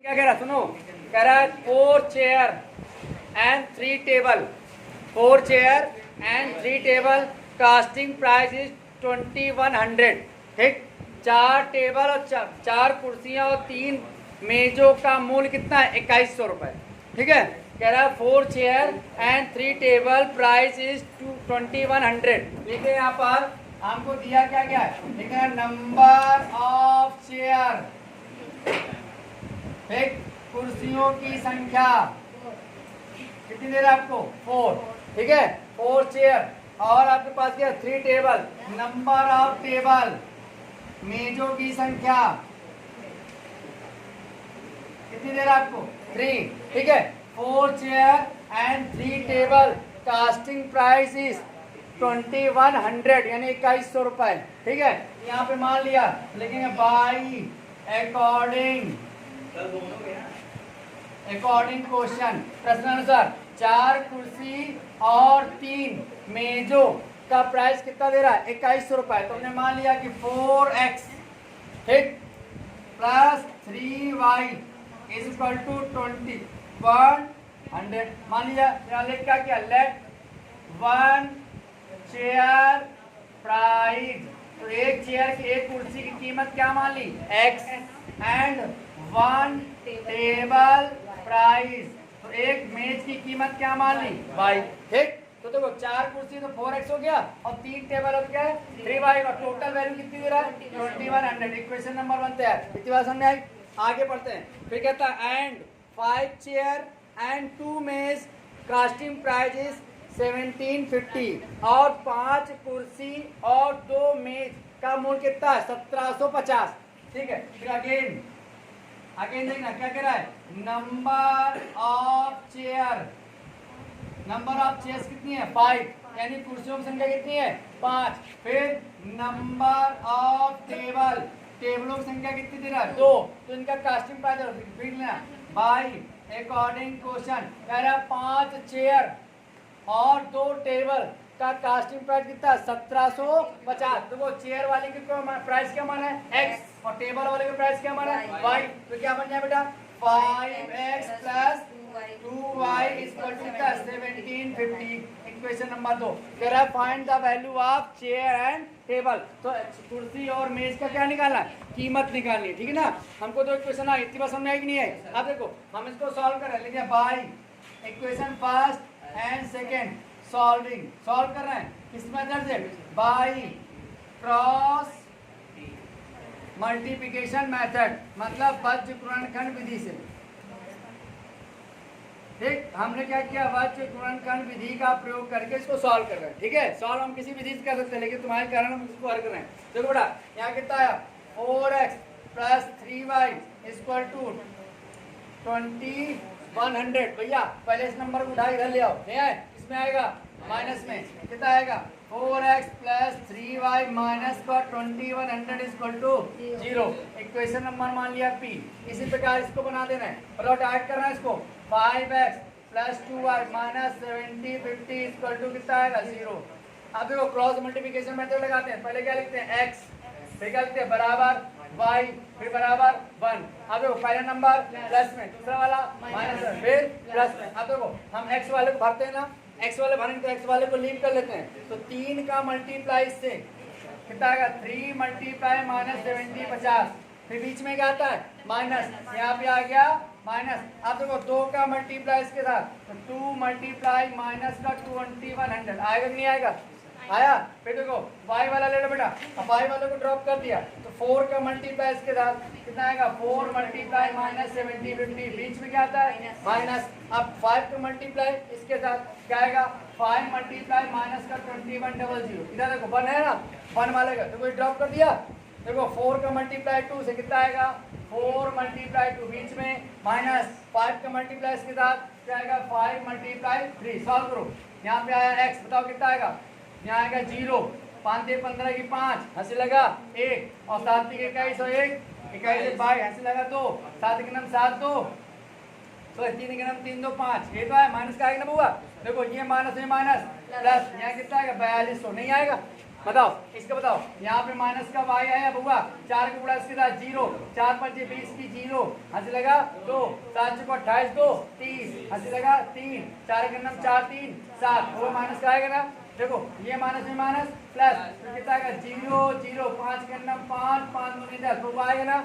क्या कह रहा सुनो, कह रहा है 4 chair and 3 table, 4 chair and 3 table, casting price is 2100। ठीक, 4 टेबल और 4 कुर्सियां और 3 मेजों का मूल्य कितना है? 2100 रुपए। ठीक है, कह रहा है 4 chair and 3 table price is 2100। लिखे यहाँ पर हमको दिया क्या क्या है, लिखा है नंबर ऑफ चेयर, ठीक, कुर्सियों की संख्या कितनी दे रहा है आपको? 4। ठीक है, 4 चेयर और आपके पास क्या? 3 टेबल, नंबर ऑफ टेबल, मेजों की संख्या कितनी दे रहा है आपको? 3। ठीक है, 4 chair and 3 table, casting price is 2100 यानी 2100 रुपए। ठीक है, यहाँ पे मान लिया लिखेंगे बाई अकॉर्डिंग क्वेश्चन, प्रश्नानुसार 4 कुर्सी और 3 मेजों का प्राइस कितना दे रहा है? 2100 रुपए। तो हमने मान लिया कि 4x ठीक plus 3y is equal to 2100 मान लिया। क्या किया? लेट 1 चेयर प्राइस, तो एक चेयर की, एक कुर्सी की कीमत क्या मान ली? x एंड 1 टेबल प्राइस, तो एक मेज की कीमत क्या मान ली? y। ठीक, तो देखो 4 कुर्सी तो 4x हो गया और 3 टेबल अब क्या है? 3y, और टोटल वैल्यू कितनी दे रहा है? 2100। इक्वेशन नंबर 1 तैयार। इतनी बात समझ में आई? आगे बढ़ते हैं। फिर कहता है एंड 5 चेयर एंड 2 मेज, कास्टिंग प्राइस इज 1750, और 5 कुर्सी और 2 मेज का मूल्य कितना है? 1750। ठीक है, फिर अगेन देखना क्या कह रहा है? Number of chair, number of chairs कितनी है? 5, यानी कुर्सियों की संख्या कितनी है? 5। फिर नंबर ऑफ टेबल, टेबलों की संख्या कितनी दे रहा है? 2, तो इनका कास्टिंग प्राइस फिर लेना बाई अकॉर्डिंग क्वेश्चन। कह रहा है 5 चेयर और 2 टेबल का कास्टिंग प्राइस कितना है? 1750। तो वो चेयर वाले की प्राइस क्या माना है? x, और टेबल वाले का प्राइस क्या माना है? y। तो क्या बन जाए बेटा? 5x plus 2y equal to 1750। Equation number 2 कह रहा है find the value of chair and table, तो कुर्सी और मेज का क्या निकालना है? कीमत निकालनी है। ठीक है ना, हमको तो इक्वेशन आई, इतनी बात समझ आई कि नहीं है? अब देखो हम इसको सॉल्व कर रहे हैं, लिखिए by equation first and second, solve कर रहे हैं किस मेथड से? बाई क्रॉस मल्टीप्लिकेशन मेथड, मतलब वज्र गुणनखंड विधि से। ठीक, हमने क्या किया? वज्र गुणनखंड विधि का प्रयोग करके इसको सॉल्व कर रहे हैं। ठीक है, सॉल्व हम किसी विधि से कर सकते हैं, लेकिन तुम्हारे कारण हम इसको हल कर रहे हैं। देखो बेटा यहाँ कितना आया? 4x plus 3y equal to 2100। भैया पहले इस नंबर को उठा इधर ले आओ, इसमें आएगा माइनस में कितना आएगा? 4x प्लस 3y माइनस का 2100 इक्वल टू 0। इक्वेशन नंबर मान लिया p। इसी प्रकार इसको बना देना है, प्लॉट ऐड करना है इसको। 5x plus 2y minus 7050 equal to कितना आएगा? 0। अब देखो क्रॉस मल्टीप्लिकेशन मेथड लगाते हैं। पहले क्या लिखते हैं? x, फिर क्या लिखते हैं? बराबर y, फिर बराबर 1। अब देखो पहला नंबर प्लस में, दूसरा वाला माइनस में, फिर प्लस में। अब देखो हम x वाले को भरते हैं ना, x वाले भरेंगे तो x वाले को लीव कर लेते हैं, तो 3 का मल्टीप्लाई से कितना आएगा? 3 मल्टीप्लाई माइनस 70 50, फिर बीच में क्या आता है? माइनस, यहाँ पे आ गया माइनस। अब देखो 2 का मल्टीप्लाई इसके साथ, तो 2 मल्टीप्लाई माइनस का 2100 आएगा कि नहीं आएगा? आया। फिर देखो y वाला ले लो बेटा, अब y वाले को ड्रॉप कर दिया, तो 4 का मल्टीप्लाई इसके साथ कितना आएगा? 4 मल्टीप्लाई माइनस 70 50, बीच में क्या आता है? माइनस। अब 5 का मल्टीप्लाई इसके साथ क्या आएगा? 5 मल्टीप्लाई माइनस का 2100। इधर देखो 1 है ना, 1 वाले का तो कोई ड्रॉप कर दिया। देखो 4 का मल्टीप्लाई 2 से कितना आएगा? 4 मल्टीप्लाई 2, बीच में माइनस, 5 का मल्टीप्लाई इसके साथ क्या आएगा? 5 मल्टीप्लाई 3। सॉल्व करो, यहाँ पे आया x, बताओ कितना आएगा? यहाँ आएगा 0, 5 से 15 की 5, हंसी लगा 1, और 7 की 21 और 1, 21 से 22, हंसी लगा 2, 7 के नम 7 2, तो 3 के नम 3 2 5, ये तो है माइनस का आएगा ना बुआ। देखो ये माइनस में माइनस प्लस, यहाँ कितना आएगा? 4200। नहीं आएगा? बताओ इसका बताओ। यहाँ पे माइनस का वाई है अब हुआ 4 का गुणा इसके साथ 0, 4 5 20 की 0, हंसी लगा 2, 7 चौको 28 2 30, हंसी लगा 3, 4 का नम 4 3 7, वो माइनस का आएगा ना। देखो ये माइनस में माइनस प्लस तो कितना आएगा 0 0, 5 का नम 5 5 दूनी 10, तो वो आएगा ना।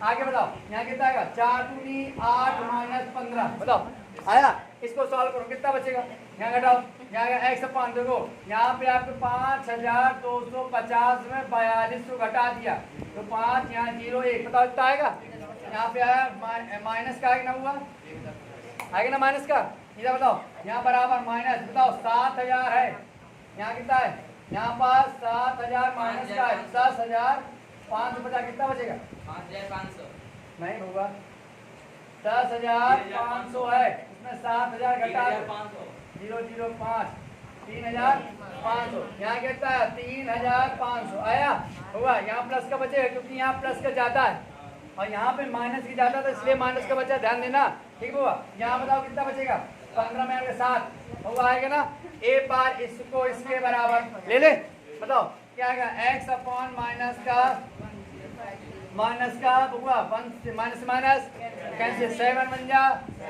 आगे बताओ यहाँ कितना आएगा 4 दूनी 8 माइनस 15, बताओ आया। इसको सॉल्व करो कितना बचेगा, यहाँ घटाओ, यहाँ x अपान देखो यहाँ पे आपको 5250 में 4200 घटा दिया तो 5 यहाँ 0 1, बताओ कितना आएगा। यहाँ पे आया माइनस का आएगा ना, हुआ आएगा ना माइनस का। इधर बताओ यहाँ बराबर माइनस, बताओ 7000 है, यहाँ कितना है, यहाँ पास 7000 माइनस का है 10,550, कितना बचेगा 5500 नहीं होगा 10,500 है, इसमें 7,000 घटा 005 3,500, यहाँ कितना है 3,500 आया होगा। यहाँ प्लस का बचेगा क्योंकि यहाँ प्लस का ज्यादा है और यहाँ पे माइनस की ज्यादा था इसलिए माइनस का बचा, ध्यान देना ठीक हुआ। यहाँ बताओ कितना बचेगा 15 में आगे 7 होगा आएगा ना। एक बार इसको इसके बराबर ले ले, बताओ क्या आएगा x अपॉन माइनस का हुआ 1 माइनस माइनस कैंसिल 7 बन जा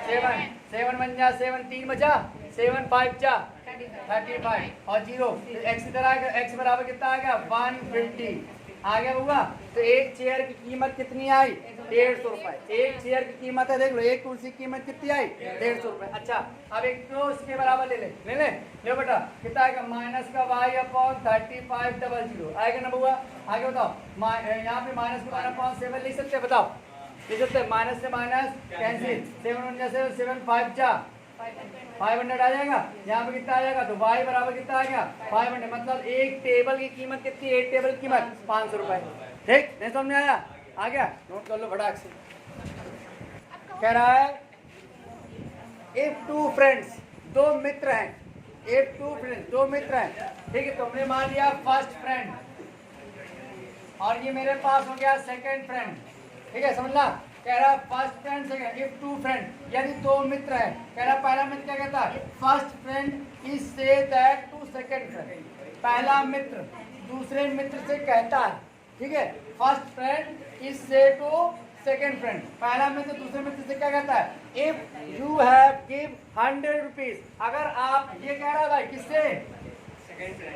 7 बन जा 7 3 बचा 7 5 जा 35 और 0 x इधर आएगा, x बराबर कितना आ गया 150 आ गया हुआ। तो एक चेयर की कीमत कितनी आई 150 रुपए, एक चेयर की कीमत है देख लो, एक कुर्सी की कीमत कितनी आई 150 रुपए। अच्छा अब एक तो इसके बराबर ले ले बेटा कितना आएगा माइनस का y अपॉन 3500 आएगा ना बुआ। आगे बताओ यहाँ पे माइनस का अपॉन 7 लिख सकते हैं, बताओ लिख सकते हैं, माइनस से माइनस कैंसिल 7 1 जा 7 5 जा 500 आ जाएगा। यहाँ पे कितना आ जाएगा तो y बराबर कितना आ गया 500, मतलब एक टेबल की कीमत कितनी, एक टेबल की कीमत 500 रुपए। ठीक नहीं समझ में आया, आ गया नोट कर लो फटाक से। कह रहा है इफ टू फ्रेंड्स, दो मित्र हैं, इफ टू फ्रेंड्स दो मित्र हैं, ठीक है, तुमने मान लिया फर्स्ट फ्रेंड और ये मेरे पास हो गया सेकंड फ्रेंड, ठीक है समझना। कह रहा first friend second, if two friend, यदि दो मित्र है, कह रहा पहला मित्र क्या कहता है first friend is say that to second friend, पहला मित्र दूसरे मित्र से कहता है, ठीक है, first friend is say to second friend, पहला मित्र दूसरे मित्र से क्या कहता है if you have give 100 rupees, अगर आप, ये कह रहा है भाई किससे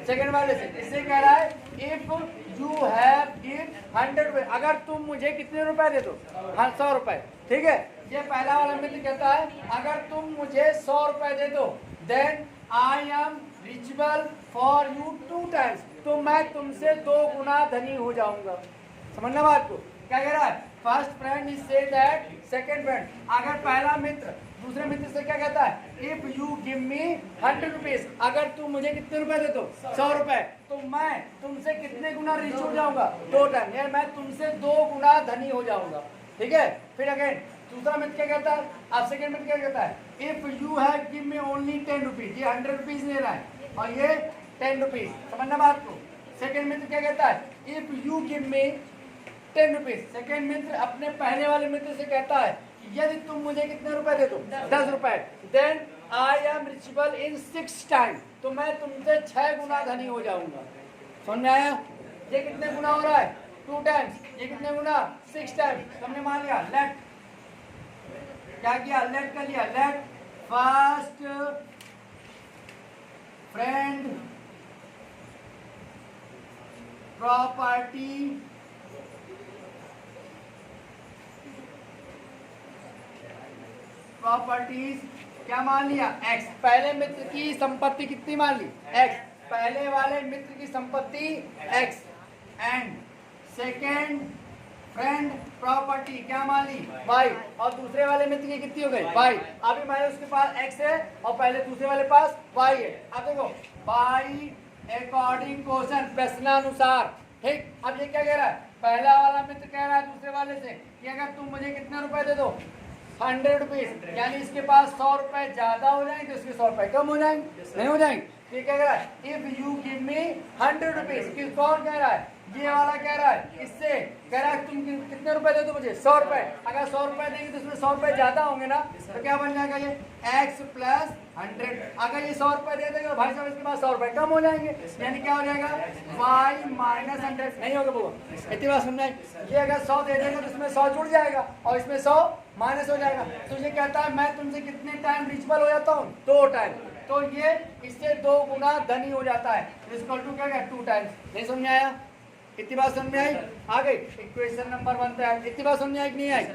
सेकंड वाले से, इससे कह रहा है इफ यू हैव गिव 100 रुपए, अगर तुम मुझे कितने रुपए दे दो 100 रुपए, ठीक है। ये पहला वाला मित्र कहता है अगर तुम मुझे 100 रुपए दे दो then I am reachable for you 2 times, तो मैं तुमसे 2 गुना धनी हो जाऊंगा। समझना बात को, क्या कह रहा है first friend is say that second friend, अगर पहला मित्र दूसरे मित्र से क्या कहता है if you give me 100 rupees, अगर तुम मुझे कितने रुपए दे दो 100 रुपए, तो मैं तुमसे कितने गुना रिच हो जाऊंगा 2 टाइम, यार मैं तुमसे 2 गुना धनी हो जाऊंगा, ठीक है। फिर अगेन दूसरा मित्र क्या कहता है, अब सेकंड मित्र क्या कहता है if you have give me only 10 rupees, ये 100 रुपीज ले रहा है और ये 10 रुपीज, समझना बात को। सेकंड मित्र क्या कहता है if you give me 10 rupees, second मित्र अपने पहले वाले मित्र से कहता है यदि तुम मुझे कितने रुपए दे दो 10 रुपए, then I am reachable in 6 time, तो मैं तुमसे 6 गुना धनी हो जाऊंगा। समझ में आया, ये कितने गुना हो रहा है 2 टाइम्स, ये कितने गुना 6 टाइम्स, हमने मान लिया। लेट क्या किया, लेट कर लिया, let first friend property properties क्या मान लिया x, पहले मित्र की संपत्ति कितनी मान ली x, पहले वाले मित्र की संपत्ति x and second friend property क्या मान ली y, और दूसरे वाले मित्र की कितनी हो गई y। अभी मैंने उसके पास x है और पहले दूसरे वाले पास y है। अब देखो बाई अकॉर्डिंग क्वेश्चन, प्रश्नानुसार, ठीक। अब ये क्या कह रहा है, पहला वाला मित्र कह रहा है दूसरे वाले से कि अगर तुम मुझे कितने रुपए दे दो 100 रुपीज, यानी इसके पास 100 रुपए ज्यादा हो जाएंगे तो इसके 100 रुपए कम हो जाएंगे, नहीं हो जाएंगे। ये क्या कह रहा है if you give me 100 rupees, कौन कह रहा है ये वाला कह रहा है इससे कह रहा है तुम कितने रुपए दे दो मुझे 100 रुपए। अगर 100 रुपए देंगे तो इसमें 100 रुपए ज्यादा होंगे ना, तो क्या बन जाएगा ये x प्लस 100। अगर ये 100 रुपए दे देंगे तो भाई साहब इसके पास 100 रुपए कम हो जाएंगे, यानी क्या हो जाएगा y माइनस 100। नहीं होगा वो, इतनी बात समझाए। ये अगर 100 दे देंगे तो इसमें 100 जुड़ जाएगा और इसमें 100 माइनस हो जाएगा। तो ये कहता है मैं तुमसे कितने टाइम रिचबल हो जाता हूँ 2 टाइम, तो ये इससे 2 गुना धनी हो जाता है। इक्वल टू क्या 2 टाइम्स। नहीं समझ आया? इतनी बात समझ में आई? आ गई इक्वेशन नंबर 1 पे। इतनी बात समझ आई कि नहीं आई?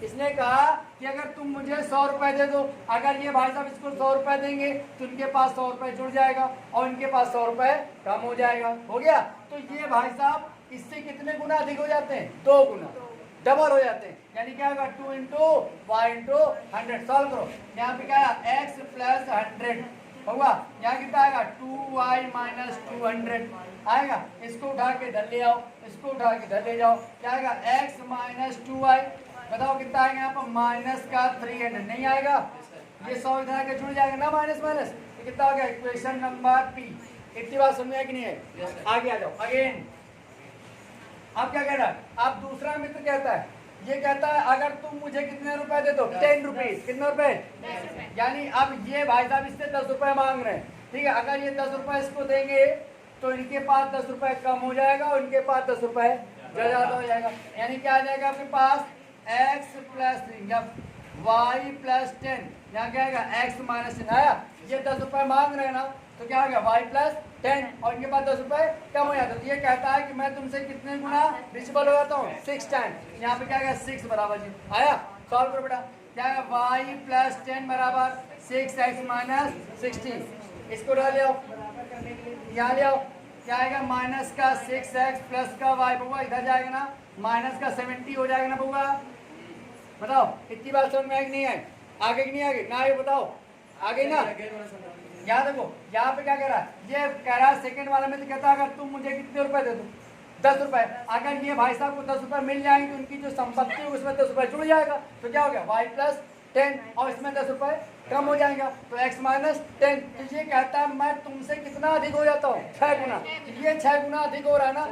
इसने कहा कि अगर तुम मुझे 100 रुपए दे दो, अगर ये भाई साहब इसको 100 रुपए देंगे तो इनके पास 100 रुपए जुड़ जाएगा और इनके पास 100 रुपए कम हो जाएगा। हो गया? तो ये भाई साहब इससे कितने गुना अधिक हो जाते हैं? 2 गुना, डबल हो जाते हैं। यानी क्या होगा 2 इंटू वाई इंटू 100। सॉल्व करो। यहाँ पे क्या है x प्लस 100 होगा, यहाँ कितना आएगा 2y माइनस 200 आएगा। इसको उठा के इधर ले आओ, इसको उठा के इधर ले जाओ, क्या आएगा x माइनस 2y। बताओ कितना आएगा यहाँ पर माइनस का 300 नहीं आएगा, ये 100 इधर आके जुड़ जाएगा ना माइनस माइनस, तो कितना हो गया इक्वेशन नंबर P। इतनी बात समझ में कि नहीं है? आगे आ जाओ अगेन। अब क्या कह रहा है? अब दूसरा मित्र कहता है, ये कहता है अगर तुम मुझे कितने रुपए दे दो 10 रुपीज। कितने रुपए? यानी अब ये भाई साहब इससे 10 रुपए मांग रहे हैं, ठीक है। अगर ये 10 रुपए इसको देंगे तो इनके पास 10 रुपए कम हो जाएगा और इनके पास 10 रुपए ज्यादा हो जाएगा। यानी क्या आ जाएगा आपके पास x प्लस 3 या y प्लस 10, यहाँ क्या आएगा x माइनस 10 आया। ये 10 रुपए मांग रहे हैं ना, तो क्या आ गया y प्लस 10 और इनके पास 10 रुपए कम हो जाता है। तो ये कहता है कि मैं तुमसे कितने गुना रिचबल हो जाता हूँ 6 टाइम। यहाँ पे क्या आएगा 6 बराबर जी आया। सॉल्व करो बेटा, क्या आएगा y प्लस 10 बराबर 6x माइनस 16। इसको डाल ले आओ, यहाँ ले आओ, क्या आएगा माइनस का 6x प्लस का y बउआ इधर जाएगा ना, माइनस का 70 हो जाएगा ना बउआ। बताओ इतनी बात समझ में आएगी नहीं है? आगे की नहीं आगे ना? आगे बताओ आगे ना। यहाँ देखो यहाँ पे क्या कह रहा है, ये कह रहा है सेकंड वाला में तो कहता है अगर तुम मुझे कितने रुपए दे दो 10 रुपए। अगर ये भाई साहब को 10 रुपए मिल जाएंगे तो उनकी जो संपत्ति होगी उसमें 10 रुपए जुड़ जाएगा, तो क्या हो गया y प्लस 10 और इसमें 10 रुपए कम हो जाएगा, तो x माइनस 10। तो ये कहता है मैं तुमसे कितना अधिक हो जाता हूँ 6 गुना। ये 6 गुना अधिक हो रहा है ना,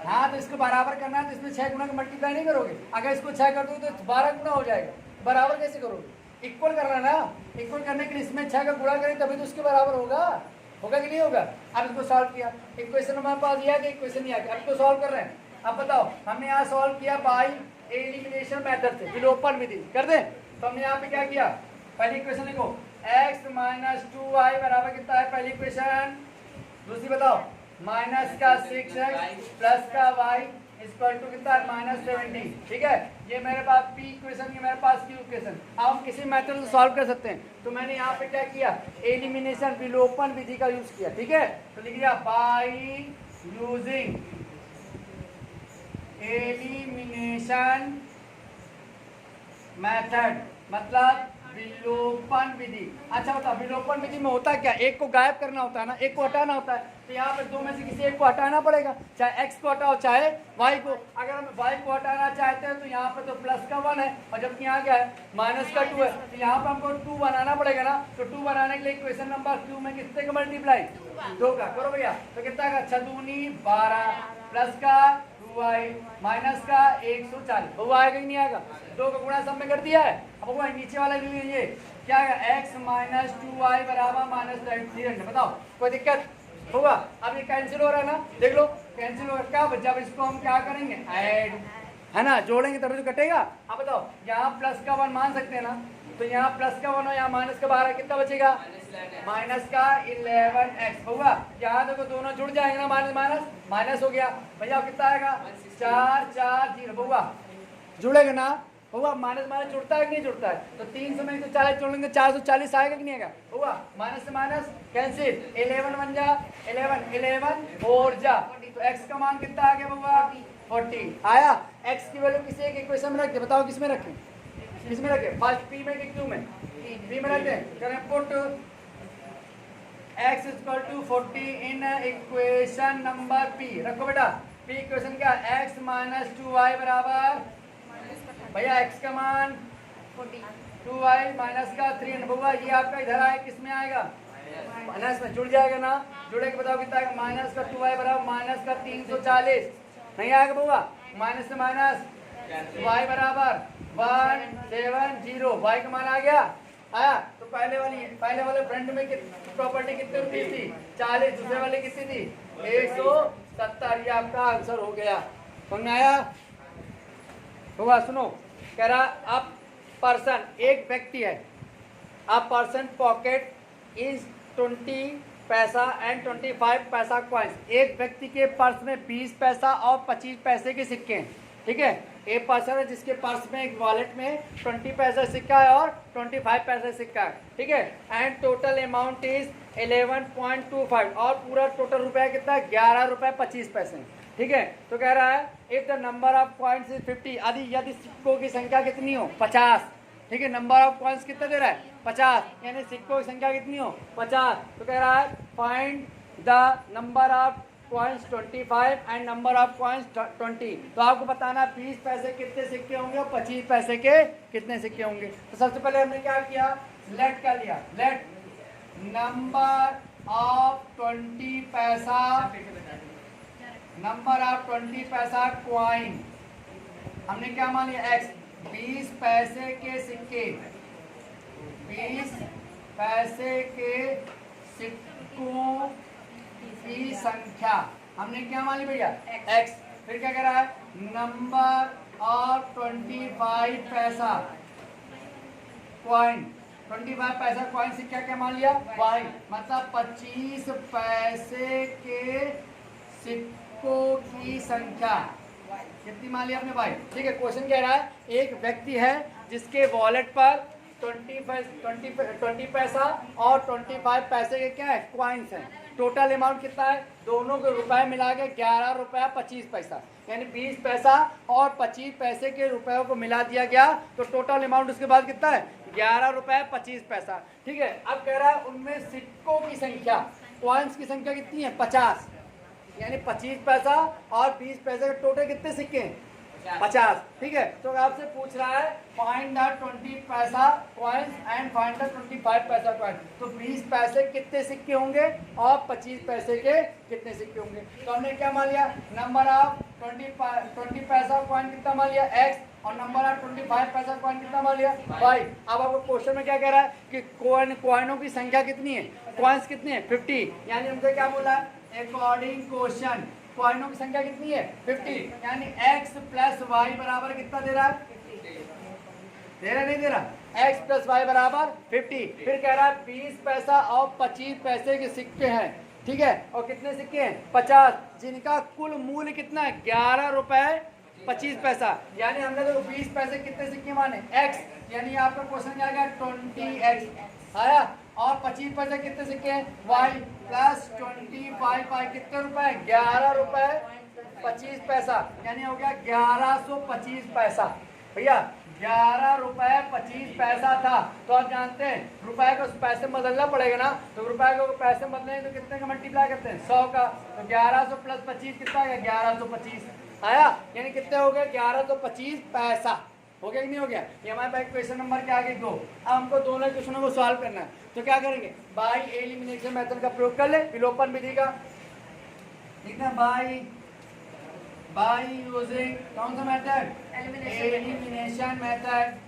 हाँ तो इसको बराबर करना है तो इसमें 6 गुना का मल्टीप्लाई नहीं करोगे। अगर इसको 6 कर दो तो 12 गुना हो जाएगा, बराबर कैसे करोगे? इक्वल करना ना, इक्वल करने के लिए इसमें 6 का गुणा करें तभी तो उसके बराबर होगा। होगा कि नहीं होगा? अब इसको सॉल्व किया, इक्वेशन हमारे पास दिया कि इक्वेशन नहीं आ गया, अब इसको सॉल्व कर रहे हैं। अब बताओ हमने यहाँ सॉल्व किया बाय एलिमिनेशन मेथड से, विलोपन विधि कर दें। तो हमने यहाँ पे क्या किया, पहली इक्वेशन लिखो x माइनस 2y बराबर कितना है पहली इक्वेशन। दूसरी बताओ माइनस का 6x प्लस का y इक्वल टू कितना है माइनस 70। ठीक है, ये मेरे पास P इक्वेशन, ये मेरे पास Q इक्वेशन। अब हम किसी मेथड से सॉल्व कर सकते हैं, तो मैंने यहाँ पे क्या किया एलिमिनेशन विलोपन विधि का यूज किया। ठीक है, तो लिख दिया बाय यूजिंग एलिमिनेशन मेथड, मतलब विलोपन विधि। अच्छा बताओ विलोपन विधि में होता क्या, एक को गायब करना होता है ना, एक को हटाना होता है। तो यहाँ पे दो में से किसी एक को हटाना पड़ेगा, चाहे x को हटाओ चाहे y को। अगर हम y को हटाना चाहते हैं तो यहाँ पे तो प्लस का 1 है और जबकि यहाँ क्या है माइनस का 2 है, तो यहाँ पे हमको 2 बनाना पड़ेगा ना। तो 2 बनाने के लिए इक्वेशन नंबर Q में कितने का मल्टीप्लाई 2 का करो भैया, तो कितना का 6 दूनी 12 प्लस का 2y माइनस का 140। वो आएगा ही नहीं आएगा, 2 का गुणा सब में कर दिया है। अब वो नीचे वाला भी ये क्या है x माइनस 2y बराबर माइनस 300। बताओ कोई दिक्कत होगा? अब ये कैंसिल हो रहा है ना, देख लो कैंसिल हो रहा है। जब इसको हम क्या करेंगे ऐड, है ना, जोड़ेंगे तभी तो कटेगा। अब बताओ यहाँ प्लस का 1 मान सकते हैं ना, तो यहाँ प्लस का 1 और यहाँ माइनस का 12 कितना बचेगा माइनस का 11x होगा। यहाँ देखो दोनों जुड़ जाएंगे ना, माइनस माइनस माइनस हो गया भैया, कितना आएगा 4 4 0 होगा, जुड़ेगा ना होगा। माइनस माइनस जुड़ता है कि नहीं जुड़ता है? तो 3 से में तो 40 जोड़ेंगे 440 आएगा कि नहीं आएगा? होगा। माइनस से माइनस कैंसिल, 11 बन जा 11 और जा, तो x का मान कितना आ गया होगा 40 आया। x की वैल्यू किसी एक इक्वेशन में रख दे, बताओ किसमें रखें, किसमें रखें, फर्स्ट p में कि q में? p में रखते हैं। करें put x equal to 40 in equation number p। रखो बेटा p इक्वेशन क्या, x माइनस 2y बराबर भैया x का मान 2y माइनस का 300 होगा। ये आपका इधर आए किस में आएगा माइनस में जुड़ जाएगा ना, जुड़े के बताओ कितना आएगा, माइनस का 2y बराबर माइनस का 340, नहीं आएगा बउआ, माइनस से माइनस y बराबर 170, y का मान आ गया, आया। तो पहले वाले फ्रंट में प्रॉपर्टी कितनी रुपीस थी 40, दूसरे वाले कितनी थी 170, ये आपका आंसर हो गया। समझ में आया होगा? सुनो, कह रहा अब पर्सन, एक व्यक्ति है, अ पर्सन पॉकेट इज 20 पैसा एंड 25 पैसा कॉइन्स, एक व्यक्ति के पर्स में 20 पैसा और 25 पैसे के सिक्के हैं, ठीक है। एक पर्सन है जिसके पर्स में, एक वॉलेट में 20 पैसा सिक्का है और 25 पैसा सिक्का है, ठीक है। एंड टोटल अमाउंट इज 11.25, और पूरा टोटल रुपया कितना है 11 रुपये 25 पैसे, ठीक है। तो कह रहा है if the number of coins is 50, यदि सिक्कों की संख्या कितनी हो 50, ठीक है। नंबर ऑफ कॉइन्स कितना दे रहा है 50, यानी सिक्कों की संख्या कितनी हो 50। तो कह रहा है find the number of coins 25 and number of coins 20। तो आपको बताना 20 पैसे कितने सिक्के होंगे और 25 पैसे के कितने सिक्के होंगे। तो सबसे पहले हमने क्या किया, लेट कर लिया, लेट नंबर ऑफ 20 पैसा, नंबर ऑफ 20 पैसा कॉइन, हमने क्या मान लिया x, 20 पैसे के सिक्के, 20 पैसे के सिक्कों की संख्या हमने क्या मान ली भैया x। फिर क्या कह रहा है, नंबर ऑफ 25 पैसा कॉइन, 25 पैसा कॉइन सिक्का क्या मान लिया y, मतलब 25 पैसे के सिक्कों की संख्या कितनी मान लिया आपने y, ठीक है। क्वेश्चन कह रहा है एक व्यक्ति है जिसके वॉलेट पर 20 पैसा और 25 पैसे के क्या है कॉइन्स हैं, टोटल अमाउंट कितना है, दोनों के रुपए मिला के 11 रुपया 25 पैसा, यानी 20 पैसा और 25 पैसे के रुपयों को मिला दिया गया, तो टोटल अमाउंट उसके बाद कितना है 11 रुपये 25 पैसा, ठीक है। अब कह रहा है उनमें सिक्कों की संख्या, कॉइन्स की संख्या कितनी है 50, यानी 25 पैसा और 20 पैसे के टोटल कितने सिक्के हैं 50, ठीक है। तो आपसे पूछ रहा है फाइंड द 20 पैसा कॉइन्स एंड फाइंड द 25 पैसा कॉइन, तो 20 पैसे कितने सिक्के होंगे और 25 पैसे के कितने सिक्के होंगे। तो हमने क्या मान लिया, नंबर ऑफ 20 पैसा कॉइन कितना मान लिया x, और नंबर ऑफ 25 पैसा कॉइन कितना मान लिया y। अब आपको क्वेश्चन में क्या कह रहा है कि कॉइनों की संख्या कितनी है, कॉइन्स कितने हैं 50, यानी हमसे क्या बोला है अकॉर्डिंग क्वेश्चन कॉइनों की संख्या कितनी है 50, यानी x प्लस वाई बराबर कितना दे रहा है, दे रहा नहीं दे रहा, x प्लस वाई बराबर 50। फिर कह रहा है 20 पैसा और 25 पैसे के सिक्के हैं, ठीक है, और कितने सिक्के हैं 50, जिनका कुल मूल्य कितना है 11 रुपए 25 पैसा, यानी हमने तो 20 पैसे कितने सिक्के माने x, यानी आपका क्वेश्चन क्या गया 20x आया, और 25 पैसे कितने सिक्के हैं y प्लस 25 कितने रुपए 11 रुपए 25 पैसा, यानी हो गया 1125 पैसा। भैया 11 रुपए 25 पैसा था, तो आप जानते हैं रुपए को पैसे में बदलना पड़ेगा ना, तो रुपए को पैसे में बदलेंगे तो कितने का मल्टीप्लाई करते हैं 100 का, तो 1100 प्लस 25 कितना आ गया 1125 आया, यानी कितने हो गए 1125 पैसा, हो गया कि नहीं हो गया। ये हमारे पास क्वेश्चन नंबर के आगे 2। अब हमको दोनों क्वेश्चनों को सॉल्व करना है, तो क्या करेंगे बाय एलिमिनेशन मेथड का प्रयोग कर ले, विलोपन विधि का, ठीक है, बाय यूजिंग कौन सा मेथड एलिमिनेशन मेथड,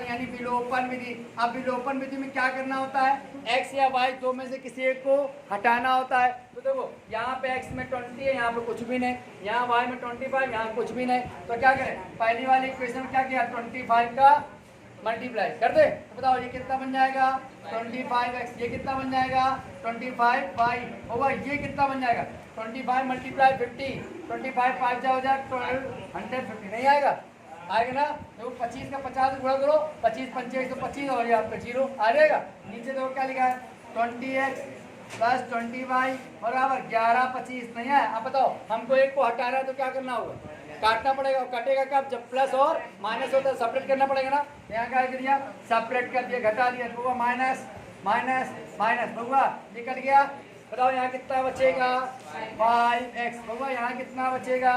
यानी विलोपन विधि। अब विलोपन विधि में क्या करना होता है, x या y दो में से किसी एक को हटाना होता है। तो देखो यहाँ पे x में 20 है, यहाँ पे कुछ भी नहीं, यहाँ y में 25, यहाँ कुछ भी नहीं, तो क्या करें पहली वाली इक्वेशन में क्या किया 25 का मल्टीप्लाई कर दे, तो बताओ ये कितना बन जाएगा 25x, ये कितना बन जाएगा 25y होगा, ये कितना बन जाएगा 25 मल्टीप्लाई 50, 25 5 जा हो जाए 1250, नहीं आएगा, आएगा ना। देखो 25 का 50 गुणा करो, 25 पंचे 125 और ये आपका 0 आ जाएगा। नीचे देखो क्या लिखा है 20x प्लस 20y बराबर 1125, नहीं है। अब बताओ हमको एक को हटाना है तो क्या करना होगा, काटना पड़ेगा, और कटेगा कब जब प्लस और माइनस होता है, सेपरेट करना पड़ेगा ना। यहाँ क्या कर दिया सेपरेट कर दिया, घटा दिया, तो माइनस माइनस माइनस बउआ निकल गया। बताओ यहाँ कितना बचेगा 5x, बउआ यहाँ कितना बचेगा,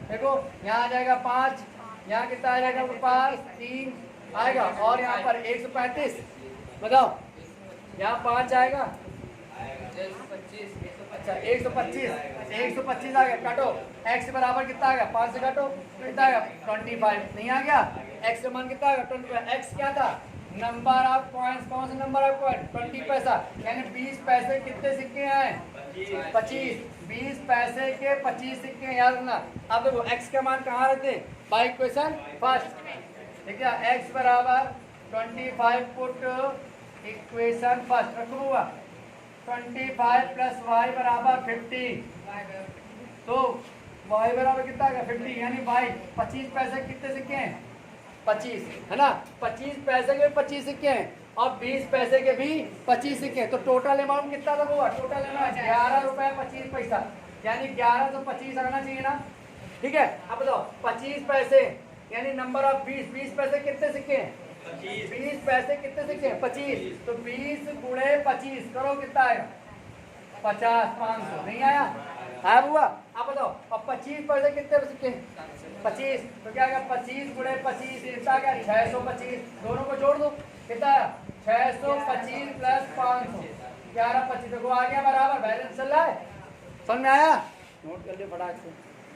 देखो यहाँ आ जाएगा 5, यहाँ कितना आ जाएगा 5 3 आएगा। और यहाँ पर 135 बताओ, यहाँ 5 आएगा। अच्छा 125 आ गया, काटो। x बराबर कितना आ गया, 5 से काटो कितना आ गया 25, नहीं आ गया। x का मान कितना आ गया 25। x क्या था, नंबर ऑफ कॉइन्स, कौन सा नंबर ऑफ कॉइन 20 पैसा, यानी 20 पैसे कितने सिक्के हैं 25, 20 पैसे के 25 सिक्के, याद रखना। अब देखो x का मान कहाँ रहते हैं बाय इक्वेशन फर्स्ट, ठीक है। x बराबर 25 पुट इक्वेशन फर्स्ट रखो हुआ, 25 प्लस y बराबर 50, तो y बराबर कितना आ गया 50, यानी y 25 पैसे कितने सिक्के हैं 25, है ना। 25 पैसे के 25 सिक्के हैं और 20 पैसे के भी 25 सिक्के हैं, तो टोटल अमाउंट कितना तक होगा, टोटल अमाउंट 11 रुपए 25 पैसा, यानी 11 तो 25 आना चाहिए ना, ठीक है। अब बताओ 25 पैसे यानी नंबर ऑफ 20 पैसे कितने सिक्के हैं 20 पैसे कितने सिक्के हैं 25, तो 20 गुणे 25 करो कितना आएगा 50, 500 नहीं आया, आया हुआ। अब बताओ अब 25 पैसे कितने सिक्के हैं 25, तो क्या आएगा 25 गुणे 25 कितना आ गया 625, दोनों को जोड़ दो कितना 625 प्लस 500 1125, देखो आ गया बराबर, बैलेंस चल रहा है, समझ में आया, नोट कर लियो फटाक से।